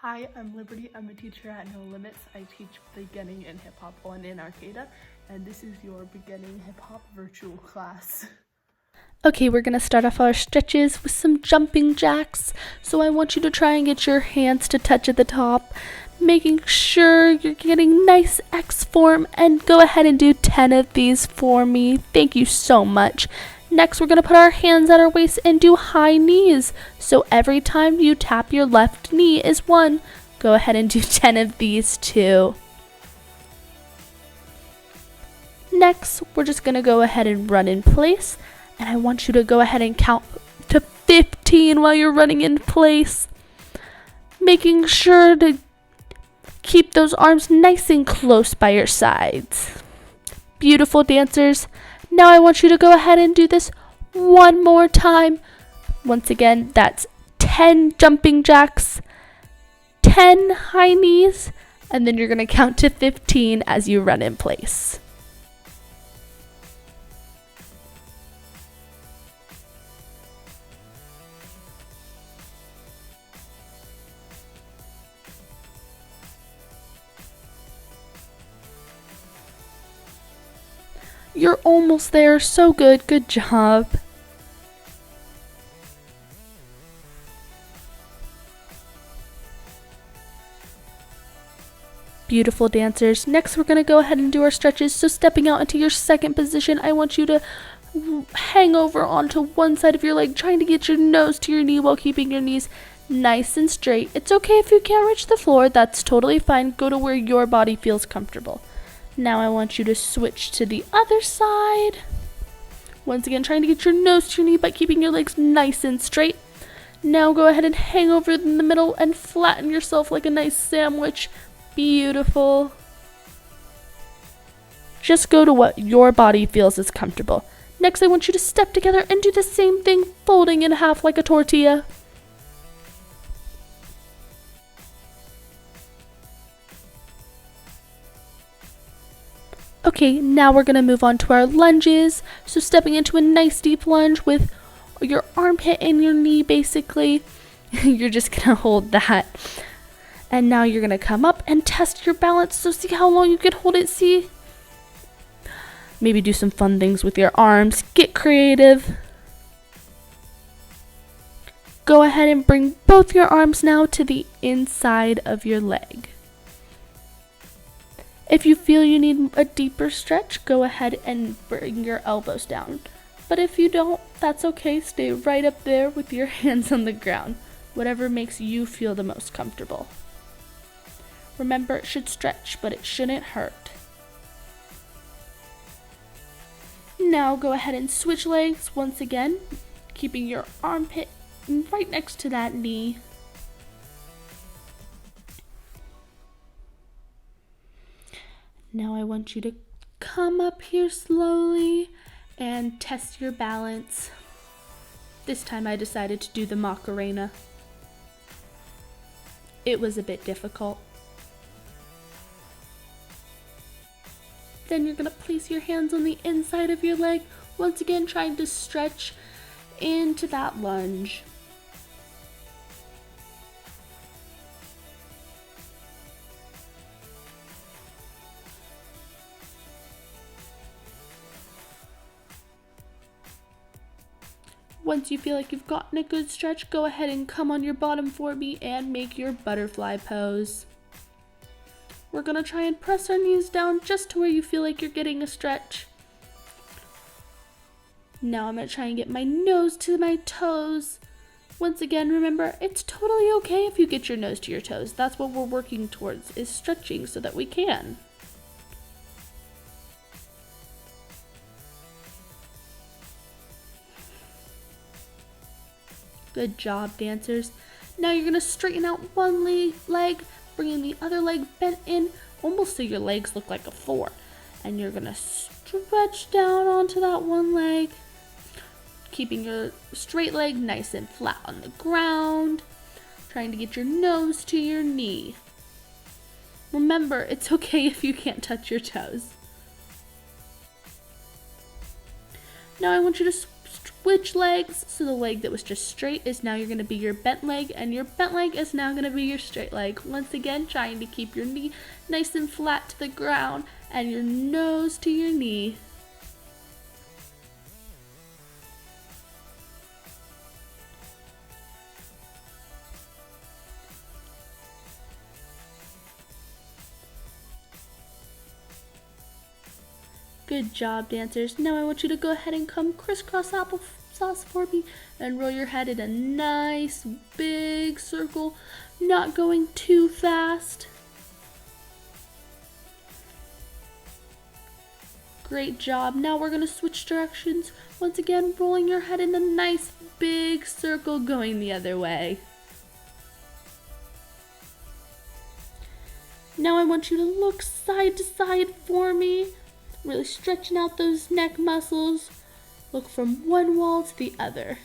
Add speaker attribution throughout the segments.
Speaker 1: Hi, I'm Liberty. I'm a teacher at No Limits. I teach beginning in hip hop 1 in Arcata, and this is your beginning hip hop virtual class.
Speaker 2: Okay, we're going to start off our stretches with some jumping jacks. So I want you to try and get your hands to touch at the top, making sure you're getting nice X form, and go ahead and do 10 of these for me. Thank you so much. Next, we're going to put our hands at our waist and do high knees. So every time you tap your left knee is 1. Go ahead and do 10 of these too. Next, we're just going to go ahead and run in place. And I want you to go ahead and count to 15 while you're running in place. Making sure to keep those arms nice and close by your sides. Beautiful dancers. Now I want you to go ahead and do this one more time. Once again, that's 10 jumping jacks, 10 high knees, and then you're going to count to 15 as you run in place. You're almost there. So good. Good job. Beautiful dancers. Next, we're going to go ahead and do our stretches. So stepping out into your second position, I want you to hang over onto one side of your leg, trying to get your nose to your knee while keeping your knees nice and straight. It's okay if you can't reach the floor. That's totally fine. Go to where your body feels comfortable. Now I want you to switch to the other side. Once again, trying to get your nose to your knee by keeping your legs nice and straight. Now go ahead and hang over in the middle and flatten yourself like a nice sandwich. Beautiful. Just go to what your body feels is comfortable. Next, I want you to step together and do the same thing, folding in half like a tortilla. Okay, now we're going to move on to our lunges. So stepping into a nice deep lunge with your armpit and your knee basically. You're just going to hold that. And now you're going to come up and test your balance. So see how long you can hold it. See? Maybe do some fun things with your arms. Get creative. Go ahead and bring both your arms now to the inside of your leg. If you feel you need a deeper stretch, go ahead and bring your elbows down. But if you don't, that's okay. Stay right up there with your hands on the ground. Whatever makes you feel the most comfortable. Remember, it should stretch, but it shouldn't hurt. Now go ahead and switch legs once again, keeping your armpit right next to that knee. Now I want you to come up here slowly and test your balance. This time I decided to do the Macarena. It was a bit difficult. Then you're going to place your hands on the inside of your leg, once again trying to stretch into that lunge. Once you feel like you've gotten a good stretch, go ahead and come on your bottom for me and make your butterfly pose. We're going to try and press our knees down just to where you feel like you're getting a stretch. Now I'm going to try and get my nose to my toes. Once again, remember, it's totally okay if you get your nose to your toes. That's what we're working towards, is stretching so that we can. Good job, dancers. Now you're going to straighten out one leg, bringing the other leg bent in, almost so your legs look like a 4. And you're going to stretch down onto that one leg, keeping your straight leg nice and flat on the ground, trying to get your nose to your knee. Remember, it's okay if you can't touch your toes. Now I want you to switch legs. So the leg that was just straight is now you're going to be your bent leg, and your bent leg is now going to be your straight leg. Once again, trying to keep your knee nice and flat to the ground and your nose to your knee. Good job, dancers. Now I want you to go ahead and come crisscross applesauce for me and roll your head in a nice big circle, not going too fast. Great job. Now we're going to switch directions. Once again, rolling your head in a nice big circle going the other way. Now I want you to look side to side for me. Really stretching out those neck muscles. Look from one wall to the other.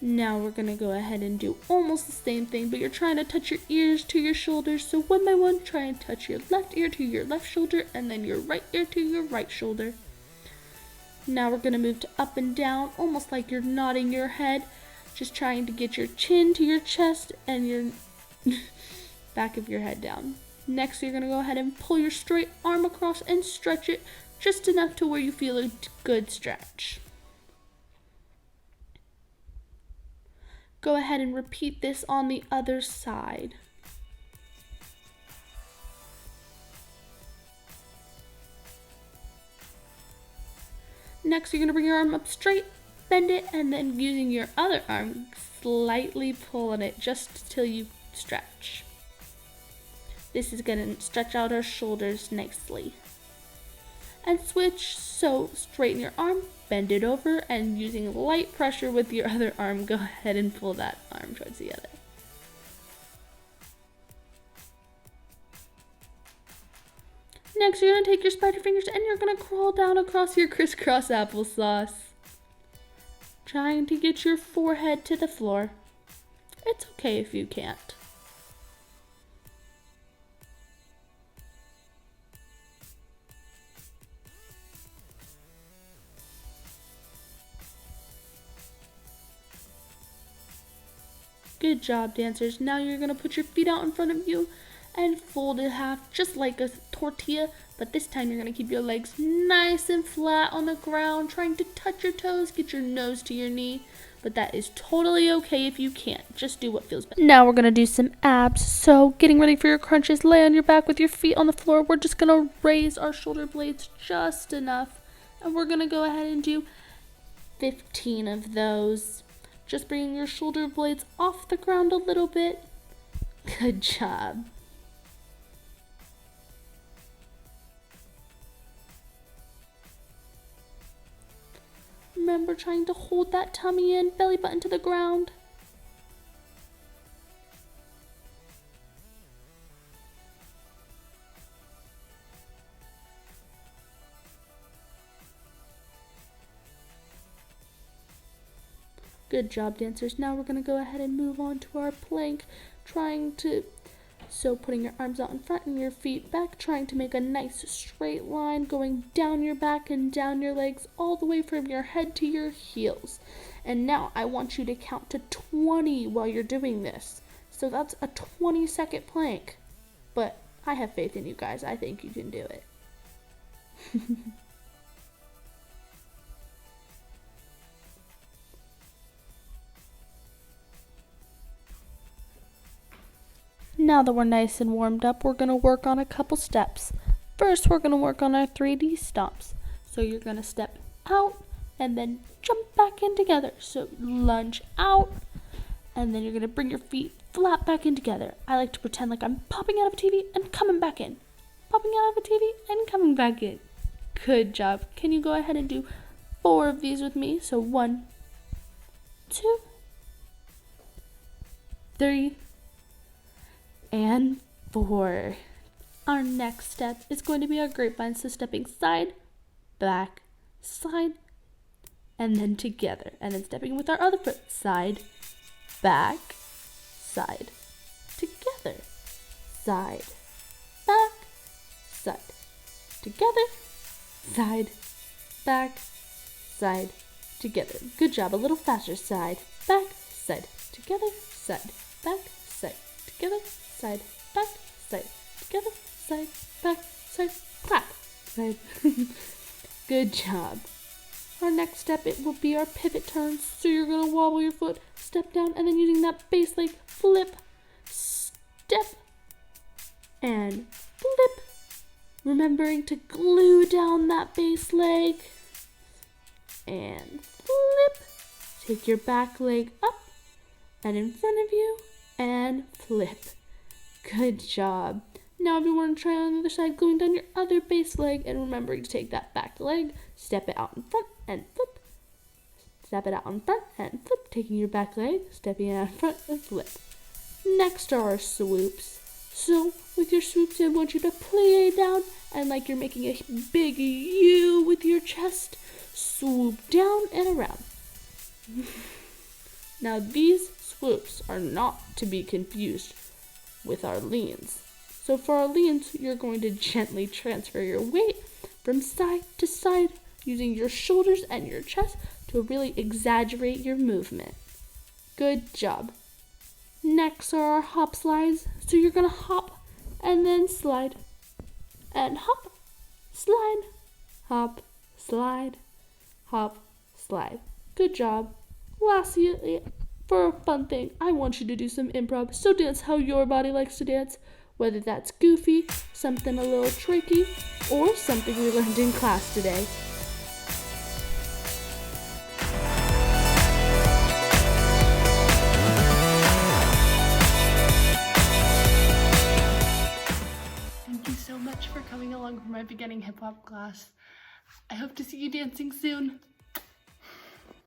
Speaker 2: Now we're going to go ahead and do almost the same thing, but you're trying to touch your ears to your shoulders. So one by one, try and touch your left ear to your left shoulder and then your right ear to your right shoulder. Now we're going to move to up and down, almost like you're nodding your head. Just trying to get your chin to your chest and your back of your head down. Next, you're going to go ahead and pull your straight arm across and stretch it just enough to where you feel a good stretch. Go ahead and repeat this on the other side. Next, you're going to bring your arm up straight, bend it, and then using your other arm, slightly pulling it just till you stretch. This is going to stretch out our shoulders nicely. And switch, so straighten your arm, bend it over, and using light pressure with your other arm, go ahead and pull that arm towards the other. Next, you're going to take your spider fingers and you're going to crawl down across your crisscross applesauce. Trying to get your forehead to the floor. It's okay if you can't. Good job, dancers. Now you're going to put your feet out in front of you and fold in half just like a tortilla, but this time you're going to keep your legs nice and flat on the ground, trying to touch your toes, get your nose to your knee, but that is totally okay if you can't. Just do what feels best. Now we're going to do some abs, so getting ready for your crunches, lay on your back with your feet on the floor. We're just going to raise our shoulder blades just enough, and we're going to go ahead and do 15 of those. Just bringing your shoulder blades off the ground a little bit. Good job. Remember trying to hold that tummy in, belly button to the ground. Good job, dancers. Now we're going to go ahead and move on to our plank, so putting your arms out in front and your feet back, trying to make a nice straight line going down your back and down your legs all the way from your head to your heels. And now I want you to count to 20 while you're doing this. So that's a 20-second plank. But I have faith in you guys. I think you can do it. Now that we're nice and warmed up, we're going to work on a couple steps. First, we're going to work on our 3D stomps. So you're going to step out and then jump back in together. So lunge out, and then you're going to bring your feet flat back in together. I like to pretend like I'm popping out of a TV and coming back in. Popping out of a TV and coming back in. Good job. Can you go ahead and do 4 of these with me? So 1, 2, 3, and 4. Our next step is going to be our grapevine. So stepping side, back, side, and then together. And then stepping with our other foot. Side, back, side, together. Side, back, side, together, side, back, side, together. Good job. A little faster. Side, back, side, together, side, back, side, together, side, back, side, together, side, back, side, clap, side. Good job. Our next step, it will be our pivot turns. So you're going to wobble your foot, step down, and then using that base leg, flip, step, and flip. Remembering to glue down that base leg. And flip. Take your back leg up and in front of you and flip. Good job. Now if you want to try on the other side, going down your other base leg and remembering to take that back leg, step it out in front and flip. Step it out in front and flip. Taking your back leg, stepping it out in front and flip. Next are our swoops. So with your swoops, I want you to plie down and like you're making a big U with your chest. Swoop down and around. Now these swoops are not to be confused with our leans. So for our leans, you're going to gently transfer your weight from side to side using your shoulders and your chest to really exaggerate your movement. Good job. Next are our hop slides. So you're going to hop and then slide and hop, slide, hop, slide, hop, slide. Good job. Lastly, for a fun thing, I want you to do some improv. So dance how your body likes to dance, whether that's goofy, something a little tricky, or something we learned in class today.
Speaker 1: Thank you so much for coming along for my beginning hip hop class. I hope to see you dancing soon.